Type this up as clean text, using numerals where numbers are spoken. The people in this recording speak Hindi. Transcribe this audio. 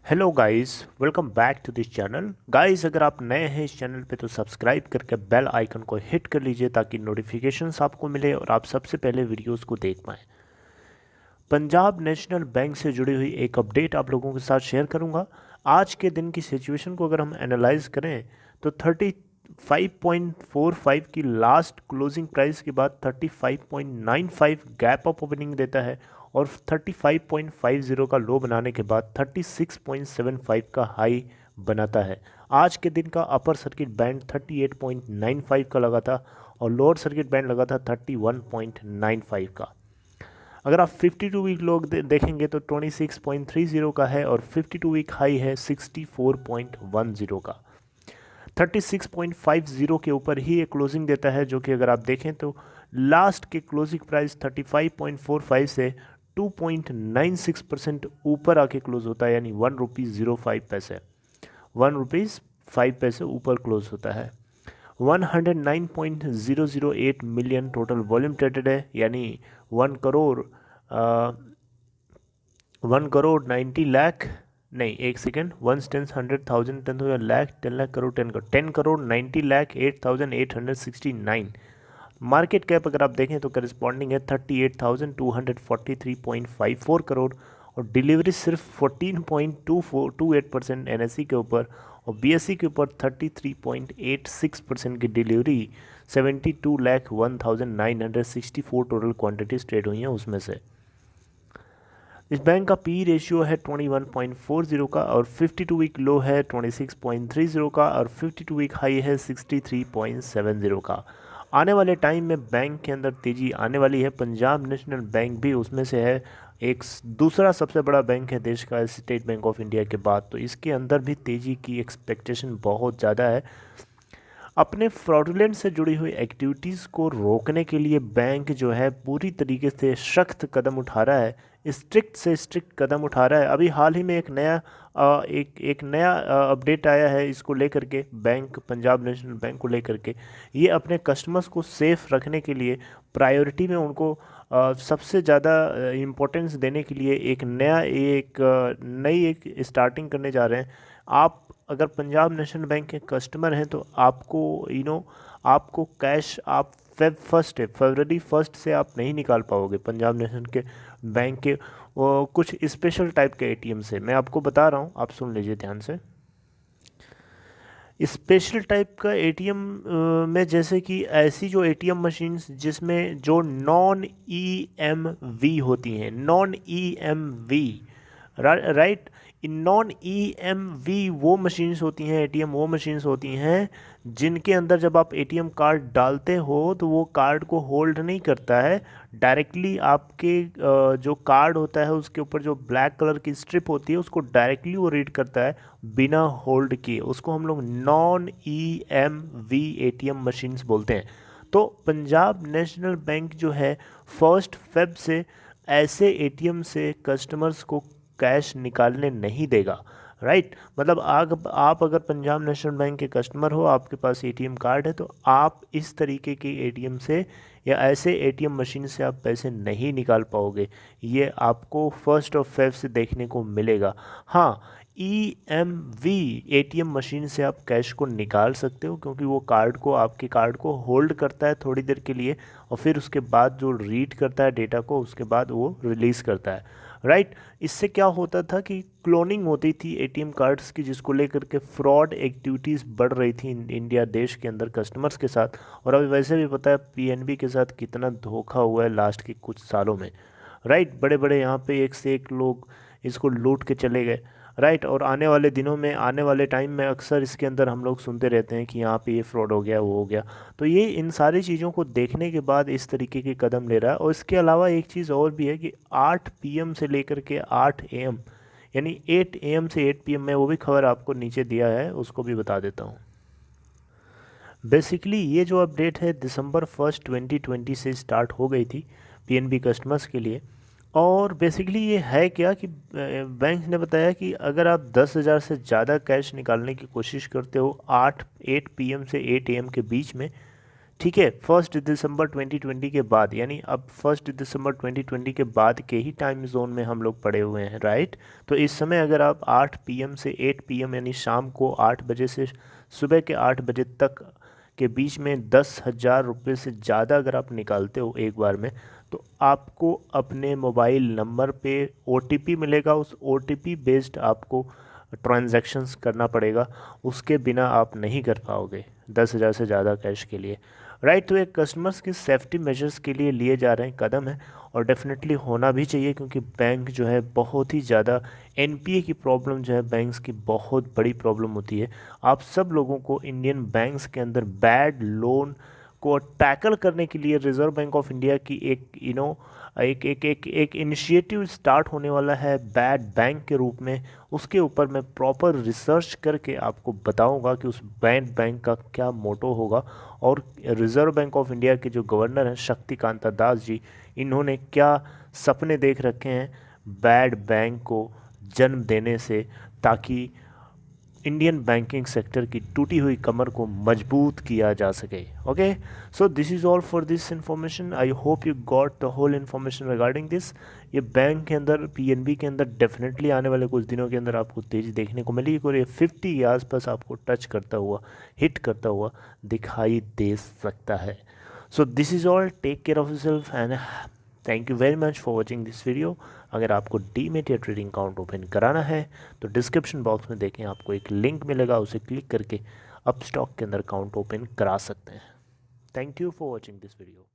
Hello guys, welcome back to this channel. Guys, अगर आप नए हैं इस चैनल पे तो सब्सक्राइब करके बेल आइकन को हिट कर लीजिए ताकि नोटिफिकेशंस आपको मिले और आप सबसे पहले वीडियोस को देख पाएँ। पंजाब नेशनल बैंक से जुड़ी हुई एक अपडेट आप लोगों के साथ शेयर करूंगा। आज के दिन की सिचुएशन को अगर हम एनालाइज करें तो 35.45 की लास्ट क्लोजिंग प्राइस के बाद 35.95 गैप अप ओपनिंग देता है और 35.50 का लो बनाने के बाद 36.75 का हाई बनाता है। आज के दिन का अपर सर्किट बैंड 38.95 का लगा था और लोअर सर्किट बैंड लगा था 31.95 का। अगर आप 52 वीक लोग देखेंगे तो 26.30 का है और 52 वीक हाई है 64.10 का। 36.50 के ऊपर ही एक क्लोजिंग देता है, जो कि अगर आप देखें तो लास्ट के क्लोजिंग प्राइस 35.45 से 2.96% ऊपर आके क्लोज होता है, यानी ₹1.05 ₹1.05 ऊपर क्लोज होता है। 109.008 मिलियन टोटल वॉल्यूम ट्रेडेड है, यानी 1 करोड़ नहीं, एक second, 1 10 100 1000 10 lakh crore 10 crore 90 lakh 8,869। Market cap अगर आप देखें तो करस्पॉन्डिंग है 38,243.54 करोड़ और डिलीवरी सिर्फ 14.28% एनएसई के ऊपर और बीएसई के ऊपर 33.86% की डिलीवरी 72,01,964 टोटल क्वांटिटीज ट्रेड हुई हैं उसमें से। इस बैंक का पी रेशियो है 21.40 का और 52 वीक लो है 26.30 का और 52 वीक हाई है 63.70 का। आने वाले टाइम में बैंक के अंदर तेज़ी आने वाली है। पंजाब नेशनल बैंक भी उसमें से है, एक दूसरा सबसे बड़ा बैंक है देश का स्टेट बैंक ऑफ इंडिया के बाद, तो इसके अंदर भी तेज़ी की एक्सपेक्टेशन बहुत ज़्यादा है। अपने फ्रॉडुलेंट से जुड़ी हुई एक्टिविटीज़ को रोकने के लिए बैंक जो है पूरी तरीके से सख्त कदम उठा रहा है, स्ट्रिक्ट से स्ट्रिक्ट कदम उठा रहा है। अभी हाल ही में एक नया अपडेट आया है इसको लेकर के, बैंक पंजाब नेशनल बैंक को लेकर के। ये अपने कस्टमर्स को सेफ रखने के लिए प्रायोरिटी में उनको सबसे ज़्यादा इम्पोर्टेंस देने के लिए नई स्टार्टिंग करने जा रहे हैं। आप अगर पंजाब नेशनल बैंक के कस्टमर हैं तो आपको आपको कैश आप फरवरी 1 से आप नहीं निकाल पाओगे पंजाब नेशनल के बैंक के कुछ स्पेशल टाइप के एटीएम से। मैं आपको बता रहा हूँ, आप सुन लीजिए ध्यान से। स्पेशल टाइप का एटीएम में जैसे कि ऐसी जो एटीएम मशीन्स जिसमें जो नॉन ईएमवी होती हैं, non EMV, right, non EMV वो मशीन्स होती हैं, एटीएम वो मशीन्स होती हैं जिनके अंदर जब आप एटीएम कार्ड डालते हो तो वो कार्ड को होल्ड नहीं करता है, डायरेक्टली आपके जो कार्ड होता है उसके ऊपर जो ब्लैक कलर की स्ट्रिप होती है उसको डायरेक्टली वो रीड करता है बिना होल्ड किए। उसको हम लोग नॉन ईएमवी एटीएम मशीन्स बोलते हैं। तो पंजाब नेशनल बैंक जो है 1 फ़रवरी से ऐसे एटीएम से कस्टमर्स को कैश निकालने नहीं देगा, राइट। मतलब आप अगर पंजाब नेशनल बैंक के कस्टमर हो, आपके पास एटीएम कार्ड है, तो आप इस तरीके के एटीएम से या ऐसे एटीएम मशीन से आप पैसे नहीं निकाल पाओगे। ये आपको 1 फ़रवरी से देखने को मिलेगा। हाँ, ईएमवी एटीएम मशीन से आप कैश को निकाल सकते हो क्योंकि वो आपके कार्ड को होल्ड करता है थोड़ी देर के लिए और फिर उसके बाद जो रीड करता है डेटा को उसके बाद वो रिलीज़ करता है, राइट। इससे क्या होता था कि क्लोनिंग होती थी एटीएम कार्ड्स की, जिसको लेकर के फ्रॉड एक्टिविटीज़ बढ़ रही थी इंडिया देश के अंदर कस्टमर्स के साथ। और अभी वैसे भी पता है पीएनबी के साथ कितना धोखा हुआ है लास्ट के कुछ सालों में, राइट। बड़े बड़े यहाँ पे एक से एक लोग इसको लूट के चले गए, राइट। और आने वाले दिनों में, आने वाले टाइम में अक्सर इसके अंदर हम लोग सुनते रहते हैं कि यहाँ पे ये फ्रॉड हो गया, वो हो गया। तो ये इन सारी चीज़ों को देखने के बाद इस तरीके के कदम ले रहा है। और इसके अलावा एक चीज़ और भी है कि 8 पीएम से लेकर के 8 एम, यानी 8 एम से 8 पीएम में, वो भी खबर आपको नीचे दिया है, उसको भी बता देता हूँ। बेसिकली ये जो अपडेट है दिसंबर 1 2020 से स्टार्ट हो गई थी पीएनबी कस्टमर्स के लिए। और बेसिकली ये है क्या कि बैंक ने बताया कि अगर आप 10,000 से ज़्यादा कैश निकालने की कोशिश करते हो 8 पीएम से 8 एम के बीच में, ठीक है, 1 दिसंबर 2020 के बाद, यानी अब 1 दिसंबर 2020 के बाद के ही टाइम जोन में हम लोग पड़े हुए हैं, राइट। तो इस समय अगर आप 8 PM से 8 PM यानी शाम को 8 बजे से सुबह के 8 बजे तक के बीच में 10,000 रुपये से ज़्यादा अगर आप निकालते हो एक बार में, तो आपको अपने मोबाइल नंबर पे OTP मिलेगा। उस OTP बेस्ड आपको ट्रांजैक्शंस करना पड़ेगा, उसके बिना आप नहीं कर पाओगे 10,000 से ज़्यादा कैश के लिए, राइट। तो एक कस्टमर्स की सेफ्टी मेजर्स के लिए लिए जा रहे हैं कदम है, और डेफिनेटली होना भी चाहिए, क्योंकि बैंक जो है बहुत ही ज़्यादा NPA की प्रॉब्लम जो है बैंक्स की बहुत बड़ी प्रॉब्लम होती है। आप सब लोगों को इंडियन बैंक्स के अंदर बैड लोन को टैकल करने के लिए रिजर्व बैंक ऑफ इंडिया की एक एक इनिशिएटिव स्टार्ट होने वाला है बैड बैंक के रूप में। उसके ऊपर मैं प्रॉपर रिसर्च करके आपको बताऊंगा कि उस बैड बैंक का क्या मोटो होगा, और रिजर्व बैंक ऑफ इंडिया के जो गवर्नर हैं शक्तिकांता दास जी, इन्होंने क्या सपने देख रखे हैं बैड बैंक को जन्म देने से, ताकि इंडियन बैंकिंग सेक्टर की टूटी हुई कमर को मजबूत किया जा सके। Okay, so this is all for this information. I hope you got the whole information regarding this. ये बैंक के अंदर PNB के अंदर डेफिनेटली आने वाले कुछ दिनों के अंदर आपको तेज़ी देखने को मिलेगी, और ये 50 के आसपास आपको टच करता हुआ, हिट करता हुआ दिखाई दे सकता है। So this is all, take care of yourself and thank you very much for watching this video. अगर आपको डीमेट या ट्रेडिंग अकाउंट ओपन कराना है तो डिस्क्रिप्शन बॉक्स में देखें, आपको एक लिंक मिलेगा, उसे क्लिक करके अपस्टॉक के अंदर अकाउंट ओपन करा सकते हैं। Thank you for watching this video.